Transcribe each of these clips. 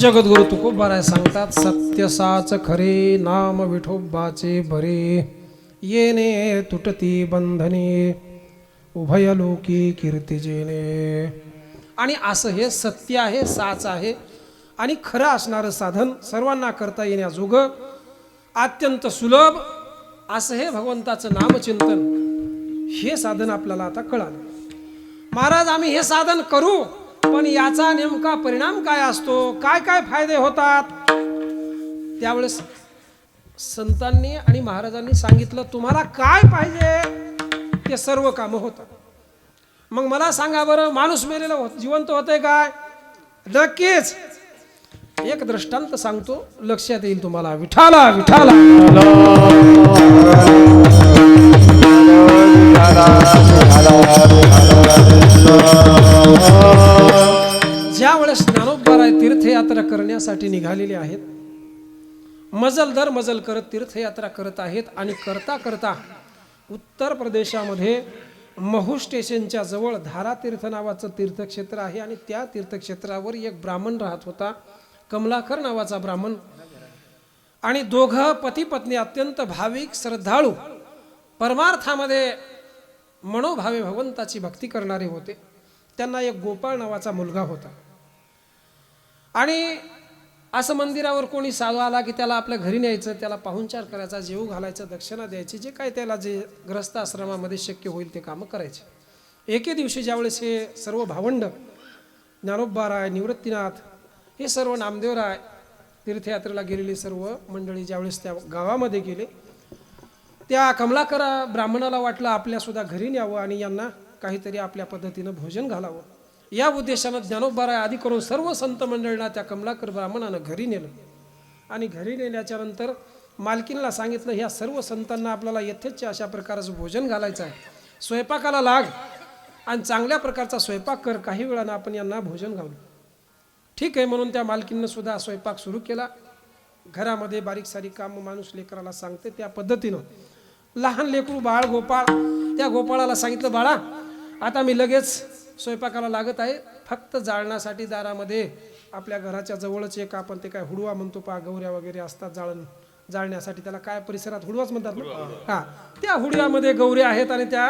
जगद्गुरु तुकोबाराय सांगतात, सत्य साच खरे नाम विठोबाचे भरे, येणे तुटती बंधने उभय लोकी कीर्ती जेणे. आणि असं हे सत्य आहे, साच आहे आणि खरं असणारं साधन, सर्वांना करता येण्याजोगं अत्यंत सुलभ असं हे भगवंताचं नामचिंतन. हे साधन आपल्याला आता कळालं. महाराज आम्ही हे साधन करू, पण याचा नेमका परिणाम काय असतो, काय काय फायदे होतात. त्यावेळेस संतांनी आणि महाराजांनी सांगितलं, तुम्हाला काय पाहिजे ते सर्व कामं होतात. मग मला सांगा बरं, माणूस मेलेला जिवंत होतंय काय? नक्कीच. एक दृष्टांत सांगतो, लक्षात येईल तुम्हाला. विठाला विठाला ज्या वेळेस ज्ञानोबाराय तीर्थयात्रा करण्यासाठी निघालेले आहेत, मजल दर मजल करत तीर्थयात्रा करत आहेत. आणि करता करता उत्तर प्रदेशामध्ये महू स्टेशनच्या जवळ धारा तीर्थ नावाचं तीर्थक्षेत्र आहे. आणि त्या तीर्थक्षेत्रावर एक ब्राह्मण राहत होता, कमलाकर नावाचा ब्राह्मण. आणि दोघं पती पत्नी अत्यंत भाविक श्रद्धाळू, परमार्थामध्ये मनोभावे भगवंताची भक्ती करणारे होते. त्यांना एक गोपाळ नावाचा मुलगा होता. आणि असं मंदिरावर कोणी साधू आला की त्याला आपल्या घरी न्यायचं, त्याला पाहुणचार करायचा, जेवू घालायचं, दक्षिणा द्यायची, जे काय त्याला जे ग्रस्त आश्रमामध्ये शक्य होईल ते कामं करायचे. एके दिवशी ज्यावेळेस हे सर्व भावंड, ज्ञानोबाराय, निवृत्तीनाथ, हे सर्व नामदेवराय, तीर्थयात्रेला गेलेली सर्व मंडळी ज्यावेळेस त्या गावामध्ये गेले, त्या कमलाकर ब्राह्मणाला वाटलं आपल्यासुद्धा घरी न्यावं आणि यांना काहीतरी आपल्या पद्धतीनं भोजन घालावं. या उद्देशानं ज्ञानोबाराय आदी करून सर्व संत मंडळींना त्या कमलाकर ब्राह्मणानं घरी नेलं. आणि घरी नेल्याच्या नंतर मालकीनला सांगितलं, ह्या सर्व संतांना आपल्याला यथेच्छ अशा प्रकारचं भोजन घालायचं आहे, स्वयंपाकाला लाग आणि चांगल्या प्रकारचा स्वयंपाक कर, काही वेळानं आपण यांना भोजन घालू. ठीक आहे म्हणून त्या मालकीनं सुद्धा स्वयंपाक सुरू केला. घरामध्ये बारीक सारीक काम माणूस लेकराला सांगते त्या पद्धतीनं लहान लेकरू बाळ गोपाळ, त्या गोपाळाला सांगितलं, बाळा आता मी लगेच स्वयंपाकाला लागत आहे, फक्त जाळण्यासाठी दारामध्ये आपल्या घराच्या जवळच एक आपण ते काय हुडवा म्हणतो पहा, गौऱ्या वगैरे असतात जाळण्यासाठी, त्याला काय परिसरात हुडवाच म्हणतात ना, हा, त्या हुडव्यामध्ये गौऱ्या आहेत आणि त्या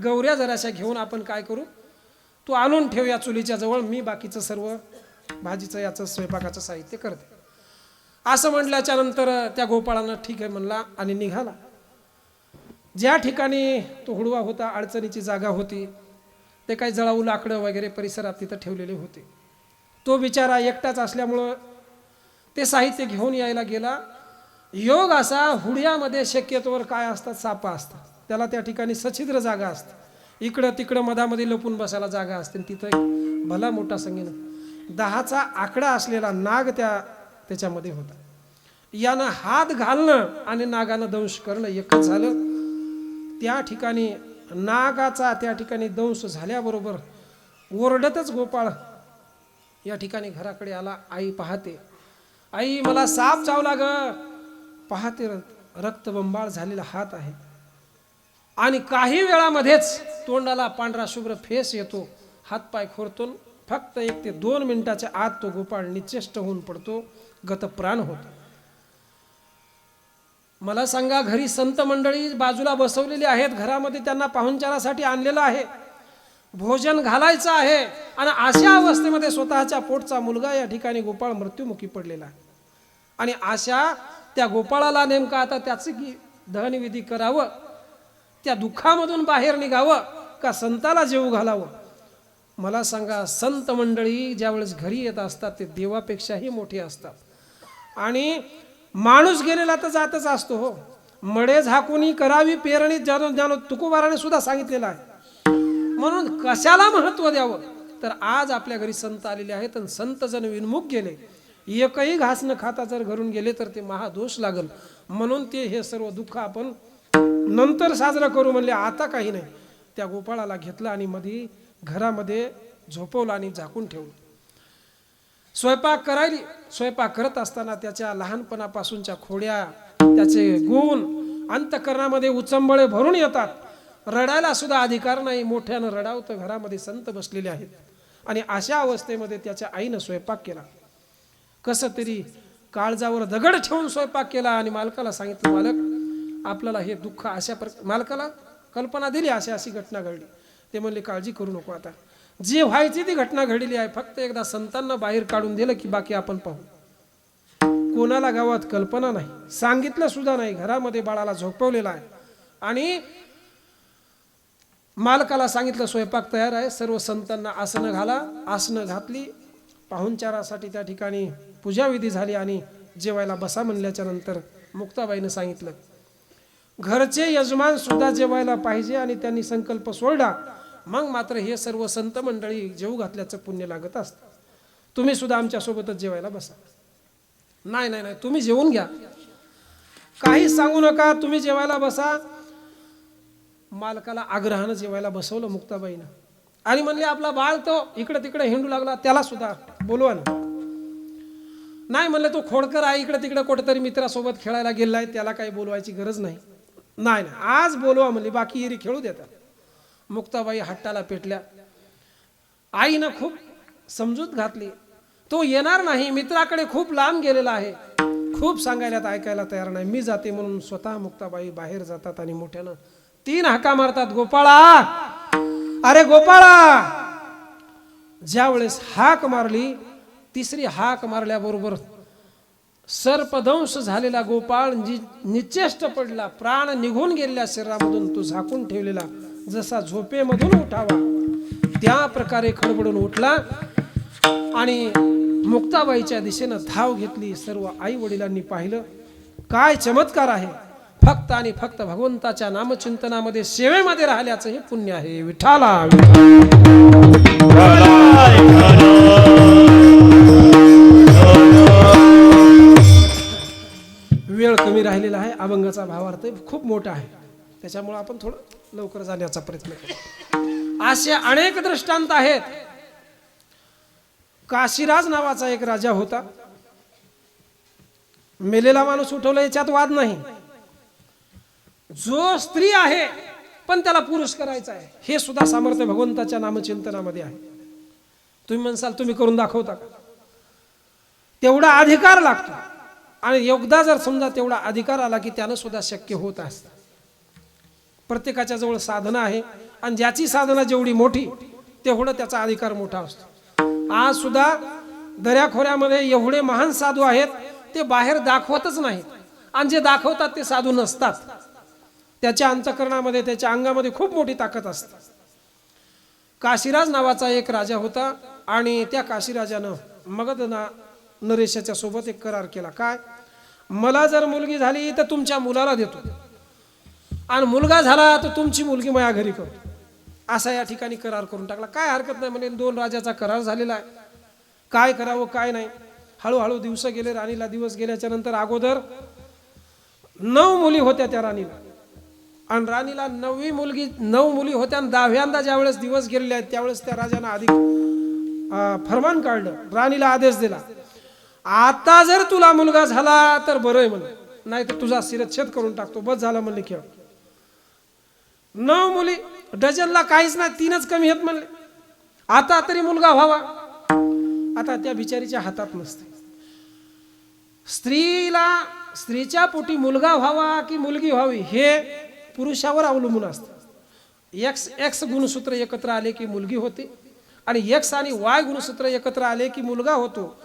गौऱ्या जराशा घेऊन आपण काय करू, तू आणून ठेव या चुलीच्या जवळ, मी बाकीचं सर्व भाजीचं याचं स्वयंपाकाचं साहित्य करते. असं म्हटल्याच्या नंतर त्या गोपाळानं ठीक आहे म्हणला आणि निघाला. ज्या ठिकाणी तो हुडवा होता, अडचणीची जागा होती, ते काही जळाऊ लाकडं वगैरे परिसरात तिथं ठेवलेले होते. तो बिचारा एकटाच असल्यामुळं ते साहित्य घेऊन यायला गेला. योग असा, हुडयामध्ये शक्यतोवर काय असतात, सापा असतात, त्याला त्या ठिकाणी सछिद्र जागा असते, इकडं तिकडं मधामध्ये लपून बसायला जागा असते. तिथं भला मोठा संगीन 10चा आकडा असलेला नाग त्याच्यामध्ये होता. यानं हात घालणं आणि नागानं दंश करणं एकच झालं. त्या ठिकाणी नागाचा त्या ठिकाणी दंश झाल्याबरोबर ओरडतच गोपाळ या ठिकाणी घराकडे आला. आई पाहते, आई मला साप चावला ग. पाहते रक्तबंबाळ झालेला हात आहे आणि काही वेळामध्येच तोंडाला पांढरा शुभ्र फेस येतो, हातपाय खोरतो. फक्त 1 ते 2 मिनिटाच्या आत तो गोपाळ निश्चेष्ट होऊन पडतो, गतप्राण होतो. मला सांगा, घरी संत मंडळी बाजूला बसवलेली आहेत, घरामध्ये त्यांना पाहुणचारासाठी आणलेलं आहे, भोजन घालायचं आहे, आणि अशा अवस्थेमध्ये स्वतःच्या पोटचा मुलगा या ठिकाणी गोपाळ मृत्युमुखी पडलेला आहे. आणि अशा त्या गोपाळाला नेमका आता त्याचं की दहनविधी करावं, त्या दुःखामधून बाहेर निघावं का संताला जेवू घालावं. मला सांगा, संत मंडळी ज्यावेळेस घरी येत असतात ते देवापेक्षाही मोठे असतात. आणि माणूस गेलेला तर जातच असतो हो, मडे झाकून करावी पेरणी, ज्ञान तुकोबाराने सुद्धा सांगितलेलं आहे. म्हणून कशाला महत्व द्यावं, तर आज आपल्या घरी संत आलेले आहेत आणि संत जण विनमुख गेले, एकही घास न खाता जर घरून गेले तर ते महादोष लागल. म्हणून ते हे सर्व दुःख आपण नंतर साजरं करू म्हणले, आता काही नाही. त्या गोपाळाला घेतलं आणि मध्ये घरामध्ये झोपवलं आणि झाकून ठेवलं. स्वयंपाक करत असताना त्याच्या लहानपणापासूनच्या खोड्या, त्याचे गुण अंतःकरणामध्ये उचंबळे भरून येतात. रडायला सुद्धा अधिकार नाही, मोठ्यानं रडावतं. घरामध्ये संत बसलेले आहेत आणि अशा अवस्थेमध्ये त्याच्या आईनं स्वयंपाक केला. कसं तरी काळजावर दगड ठेवून स्वयंपाक केला आणि मालकाला सांगितलं, मालक आपल्याला हे दुःख अशा मालकाला कल्पना दिली, अशी घटना घडली. ते म्हणले काळजी करू नको, आता जे व्हायची ती घटना घडली आहे, फक्त एकदा संतांना बाहेर काढून दिलं की बाकी आपण पाहू. कोणाला गावात कल्पना नाही, सांगितलं सुद्धा नाही, घरामध्ये बाळाला झोपवलेला आहे आणि मालकाला सांगितलं स्वयंपाक तयार आहे. सर्व संतांना आसनं घाला, आसनं घातली, पाहुणचारासाठी त्या ठिकाणी पूजाविधी झाली आणि जेवायला बसा म्हणल्याच्या नंतर मुक्ताबाईनं सांगितलं घरचे यजमान सुद्धा जेवायला पाहिजे आणि त्यांनी संकल्प सोडला, मग मात्र हे सर्व संत मंडळी जेवू घातल्याचं पुण्य लागत असतं. तुम्ही सुद्धा आमच्या सोबतच जेवायला बसा. नाही नाही नाही, तुम्ही जेवून घ्या, काही सांगू नका, तुम्ही जेवायला बसा. मालकाला आग्रहानं जेवायला बसवलं मुक्ताबाईनं आणि म्हणले आपला बाळ तो इकडे तिकडे हिंडू लागला, त्याला सुद्धा बोलवा ना. नाही म्हणले तो खोडकर आहे, इकडे तिकडे कुठेतरी मित्रासोबत खेळायला गेलाय, त्याला काही बोलवायची गरज नाही. नाही नाही, आज बोलवा म्हणले, बाकी एरी खेळू देतात. मुक्ताबाई हट्टाला पेटल्या. आईनं खूप समजूत घातली, तो येणार नाही, मित्राकडे खूप लांब गेलेला आहे, खूप सांगायला ऐकायला तयार नाही, मी जाते म्हणून स्वतः मुक्ताबाई बाहेर जातात आणि मोठ्यानं 3 हाका मारतात, गोपाळा, अरे गोपाळा. ज्या वेळेस हाक मारली, 3री हाक मारल्याबरोबर सर्पदंश झालेला गोपाळ निचेष्ट पडला, प्राण निघून गेलेल्या शरीरामधून तो झाकून ठेवलेला जसा झोपेमधून उठावा त्या प्रकारे खडबडून उठला आणि मुक्ताबाईच्या दिशेनं धाव घेतली. सर्व आई वडिलांनी पाहिलं, काय चमत्कार आहे, फक्त आणि फक्त भगवंताच्या नामचिंतनामध्ये सेवेमध्ये राहिल्याचं हे पुण्य आहे. विठाला वेळ कमी राहिलेला आहे, अभंगाचा भावार्थ खूप मोठा आहे, त्याच्यामुळे आपण थोडं लवकर जाण्याचा प्रयत्न करू. असे अनेक दृष्टांत आहेत. काशीराज नावाचा एक राजा होता, मेलेला माणूस उठवला याच्यात वाद नाही, जो स्त्री आहे पण त्याला पुरुष करायचा आहे, हे सुद्धा सामर्थ्य भगवंताच्या नामचिंतनामध्ये आहे. तुम्ही म्हणसाल तुम्ही करून दाखवता का? तेवढा अधिकार लागतो आणि एकदा जर समजा तेवढा अधिकार आला की त्यानं सुद्धा शक्य होत असतं. प्रत्येकाच्या जवळ साधना आहे आणि ज्याची साधना जेवढी मोठी तेवढं त्याचा अधिकार मोठा असतो. आज सुद्धा दऱ्याखोऱ्यामध्ये एवढे महान साधू आहेत, ते बाहेर दाखवतच नाहीत आणि जे दाखवतात ते साधू नसतात. त्याच्या अंतःकरणामध्ये, त्याच्या अंगामध्ये खूप मोठी ताकद असते. काशीराज नावाचा एक राजा होता आणि त्या काशीराजानं मगध नरेशाच्या सोबत एक करार केला. काय? मला जर मुलगी झाली तर तुमच्या मुलाला देतो आणि मुलगा झाला तर तुमची मुलगी माझ्या घरी करतो, असा या ठिकाणी करार करून टाकला. काय हरकत नाही म्हणे, 2 राजाचा करार झालेला आहे, काय करावं काय नाही. हळूहळू दिवस गेले, राणीला दिवस गेल्याच्या नंतर अगोदर 9 मुली होत्या त्या राणीला आणि राणीला 9वी मुलगी 9 मुली होत्या आणि 10व्यांदा ज्यावेळेस दिवस गेलेले आहेत त्यावेळेस त्या राजानं अधिक फरमान काढलं, राणीला आदेश दिला, आता जर तुला मुलगा झाला तर बरं आहे म्हणले, नाही तर तुझा शिरच्छेद करून टाकतो, बस झालं म्हणले खेळ. 9 मुली डझनला काहीच नाही, 3च कमी आहेत म्हणले, आता तरी मुलगा व्हावा. आता त्या बिचारीच्या हातात नसते. स्त्रीच्या पोटी मुलगा व्हावा की मुलगी व्हावी हे पुरुषावर अवलंबून असतं. एक्स गुणसूत्र एकत्र आले की मुलगी होते आणि एक्स आणि वाय गुणसूत्र एकत्र आले की मुलगा होतो.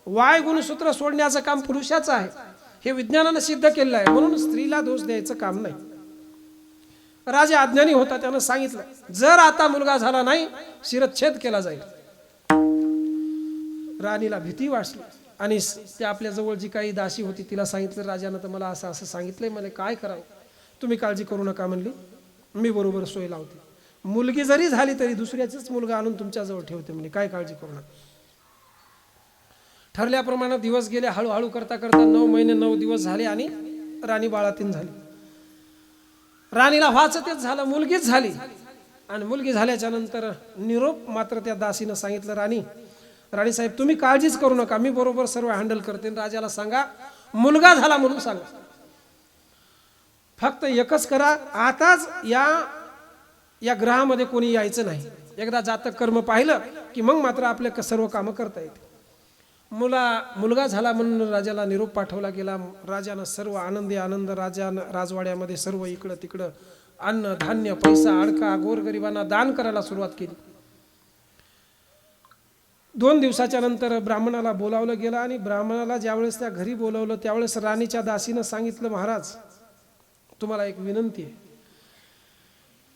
वाय गुणसूत्र सोडण्याचं काम पुरुषाचं आहे, हे विज्ञानानं सिद्ध केलेलं आहे, म्हणून स्त्रीला दोष द्यायचं काम नाही. राजा अज्ञानी होता, त्यानं सांगितलं जर आता मुलगा झाला नाही शिरच्छेद केला जाईल. राणीला भीती वाटली आणि त्या आपल्या जवळ जी काही दासी होती तिला सांगितलं, राजानं तर मला असं असं सांगितलंय, मला काय करावं, तुम्ही काळजी करू नका म्हणली, मी बरोबर सोय लावते, मुलगी जरी झाली तरी दुसऱ्याचाच मुलगा आणून तुमच्या जवळ ठेवते म्हणली, काय काळजी करू नका. ठरल्याप्रमाणे दिवस गेले, हळूहळू करता करता 9 महिने 9 दिवस झाले आणि राणी बाळातीन झाली. राणीला व्हायचं तेच झालं, मुलगीच झाली आणि मुलगी झाल्याच्या नंतर निरोप मात्र त्या दासीनं सांगितलं, राणी साहेब तुम्ही काळजीच करू नका, मी बरोबर सर्व हँडल करते, राजाला सांगा मुलगा झाला म्हणून सांगा, फक्त एकच करा, आताच या ग्रहामध्ये कोणी यायचं नाही, एकदा जातक कर्म पाहिलं की मग मात्र आपले सर्व कामं करता येते. मुलगा झाला म्हणून राजाला निरोप पाठवला गेला. राजानं सर्व आनंद राजवाड्यामध्ये सर्व इकडं तिकडं अन्न धान्य पैसा अडका गोरगरिबांना दान करायला सुरुवात केली. 2 दिवसाच्या नंतर ब्राह्मणाला बोलावलं गेलं आणि ब्राह्मणाला ज्यावेळेस त्या घरी बोलावलं त्यावेळेस राणीच्या दासीनं सांगितलं, महाराज तुम्हाला एक विनंती आहे.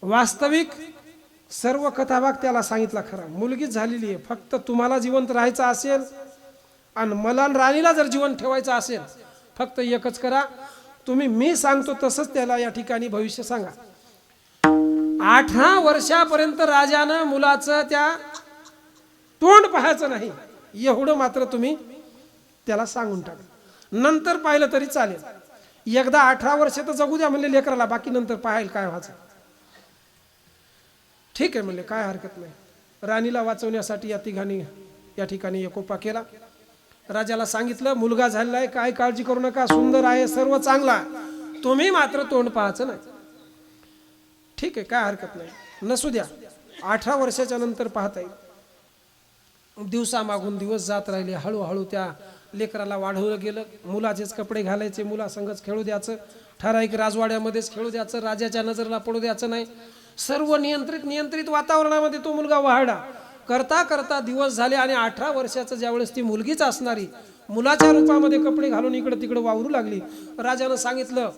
वास्तविक सर्व कथाभाग त्याला सांगितला खरा, मुलगीच झालेली आहे, फक्त तुम्हाला जिवंत राहायचं असेल आणि मला राणीला जर जीवन ठेवायचं असेल फक्त एकच करा, तुम्ही मी सांगतो तसंच त्याला या ठिकाणी भविष्य सांगा. 18 वर्षापर्यंत राजानं मुलाचं त्या तोंड पाहायचं नाही एवढं मात्र तुम्ही त्याला सांगून टाका. नंतर पाहिलं तरी चालेल, एकदा 18 वर्ष तर जगू द्या म्हणले लेकराला, बाकी नंतर पाहायला काय व्हायचं. ठीक आहे म्हणले, काय हरकत नाही. राणीला वाचवण्यासाठी या ठिकाणी एकोपा केला. राजाला सांगितलं मुलगा झालेला आहे, काय काळजी करू नका, सुंदर आहे, सर्व चांगला आहे, तुम्ही मात्र तोंड पाहायचं नाही. ठीक आहे, काय हरकत नाही, नसू द्या, 18 वर्षाच्या नंतर पाहता येईल. दिवसामागून दिवस जात राहिले. हळूहळू त्या लेकराला वाढवलं गेलं. मुलाचेच कपडे घालायचे, मुलासंगच खेळू द्यायचं, ठराविक राजवाड्यामध्येच खेळू द्यायचं, राजाच्या नजरेला पडू द्यायचं नाही. सर्व नियंत्रित वातावरणामध्ये तो मुलगा वाढला. करता करता दिवस झाले आणि 18 वर्षाचं ज्यावेळेस ती मुलगीच असणारी मुलाच्या रूपामध्ये कपडे घालून इकडं तिकडं वावरू लागली. राजानं सांगितलं,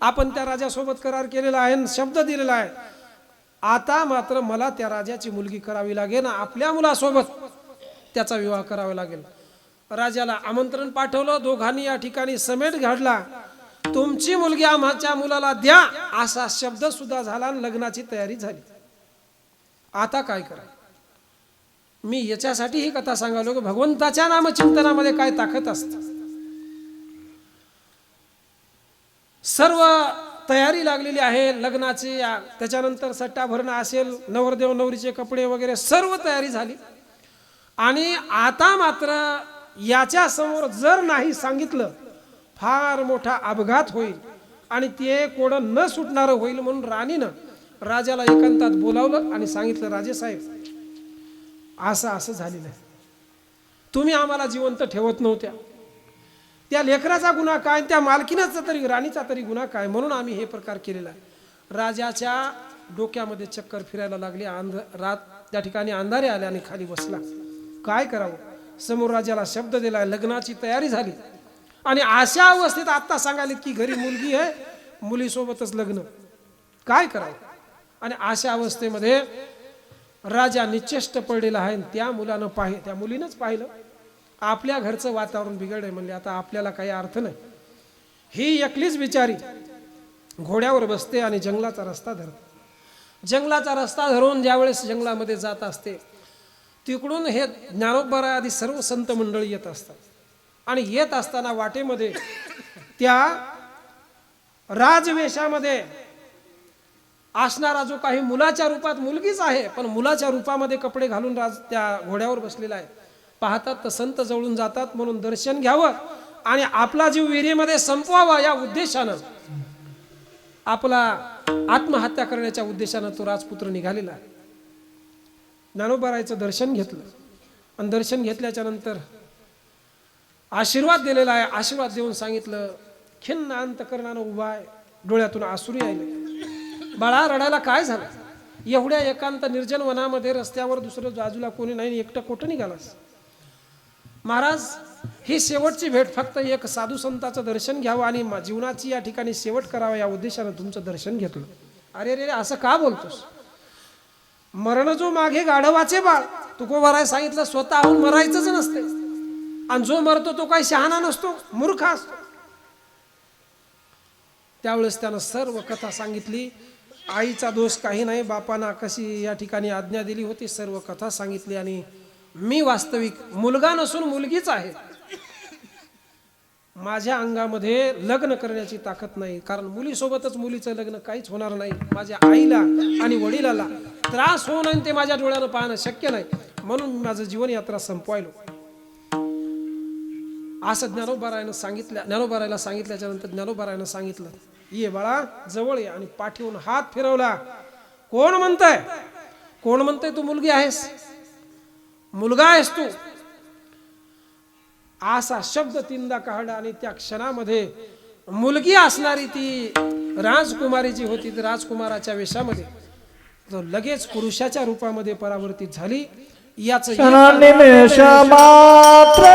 आपण त्या राजासोबत करार केलेला आहे, शब्द दिलेला आहे, आता मात्र मला त्या राजाची मुलगी करावी लागेल, आपल्या मुलासोबत त्याचा विवाह करावा लागेल. राजाला आमंत्रण पाठवलं, दोघांनी या ठिकाणी समेट घातला. तुमची मुलगी आमच्या मुलाला द्या असा शब्द सुद्धा झाला आणि लग्नाची तयारी झाली. आता काय करा. मी याच्यासाठी ही कथा सांगालो की भगवंताच्या नामचिंतनामध्ये काय ताकद असते. सर्व तयारी लागलेली आहे लग्नाची. त्याच्यानंतर सट्टा भरणं असेल, नवरदेव नवरीचे कपडे वगैरे सर्व तयारी झाली. आणि आता मात्र याच्या समोर जर नाही सांगितलं फार मोठा अपघात होईल आणि ते कोडं न सुटणारं होईल, म्हणून राणीनं राजाला एकांतात बोलावलं आणि सांगितलं, राजेसाहेब असं झालेलं आहे, तुम्ही आम्हाला जिवंत ठेवत नव्हत्या, त्या लेकराचा गुन्हा काय, त्या मालकीनाचा तरी राणीचा तरी गुन्हा काय, म्हणून आम्ही हे प्रकार केलेला आहे. राजाच्या डोक्यामध्ये चक्कर फिरायला लागली. रात त्या ठिकाणी अंधारे आले आणि खाली बसला. काय करावं. समोर राजाला शब्द दिला, लग्नाची तयारी झाली आणि अशा अवस्थेत आता सांगालीत की घरी मुलगी आहे, मुलीसोबतच लग्न, काय करावं. आणि अशा अवस्थेमध्ये राजा निश्चेष्ट पडलेला आहे. त्या मुलीनंच पाहिलं आपल्या घरचं वातावरण बिघडलंय, म्हणले आता आपल्याला काही अर्थ नाही. ही एकलीच बिचारी घोड्यावर बसते आणि जंगलाचा रस्ता धरते. जंगलाचा रस्ता धरून ज्यावेळेस जंगलामध्ये जात असते, तिकडून हे ज्ञानोबा आदी सर्व संत मंडळी येत असतात. आणि येत असताना वाटेमध्ये त्या राजवेशामध्ये असणारा जो काही मुलाच्या रूपात, मुलगीच आहे पण मुलाच्या रूपामध्ये कपडे घालून त्या घोड्यावर बसलेला आहे. पाहतात तर संत जवळून जातात, म्हणून दर्शन घ्यावं आणि आपला जीव विहिरीमध्ये संपवावा या उद्देशानं, आपला आत्महत्या करण्याच्या उद्देशानं तो राजपुत्र निघालेला आहे. ज्ञानोबारायचं दर्शन घेतलं आणि दर्शन घेतल्याच्या नंतर आशीर्वाद दिलेला आहे. आशीर्वाद देऊन सांगितलं, खिन्न अंतकरणानं उभा आहे, डोळ्यातून आसुरी आले, बाळा रडायला काय झालं. एवढ्या एकांत निर्जन वनामध्ये रस्त्यावर दुसरं बाजूला कोणी नाही, एकटं कुठं निघालास. महाराज ही शेवटची भेट, फक्त एक साधू संताचं दर्शन घ्यावं आणि जीवनाची या ठिकाणी शेवट करावं या उद्देशानं तुमचं दर्शन घेतलं. अरे रे असं का बोलतोस. मरण जो मागे गाढवाचे बाळ, तुकोबाराय सांगितलं, स्वतःहून मरायचंच नसते आणि जो मरतो तो काही शहाणा नसतो, मूर्ख असतो. त्यावेळेस त्यानं सर्व कथा सांगितली. आईचा दोष काही नाही, बापांना कशी या ठिकाणी आज्ञा दिली होती, सर्व कथा सांगितली. आणि मी वास्तविक मुलगा नसून मुलगीच आहे, माझ्या अंगामध्ये लग्न करण्याची ताकद नाही, कारण मुलीसोबतच मुलीचं लग्न काहीच होणार नाही. माझ्या आईला आणि वडिलाला त्रास होऊ नये ते माझ्या डोळ्यानं पाहणं शक्य नाही, म्हणून माझं जीवन यात्रा संपवायलो असं ज्ञानोबारायनं सांगितलं. ज्ञानोबारायला सांगितल्याच्या नंतर ज्ञानोबारायनं सांगितलं, ये बाळा जवळ ये. आणि पाठीवरून हात फिरवला. कोण म्हणतंय, कोण म्हणतंय तू मुलगी आहेस, मुलगा आहेस तू. असा शब्द तीनदा काढला आणि त्या क्षणामध्ये मुलगी असणारी ती राजकुमारी जी होती ती राजकुमाराच्या वेशामध्ये तो लगेच पुरुषाच्या रूपामध्ये परावर्तित झाली. याच क्षणानिमेष मात्र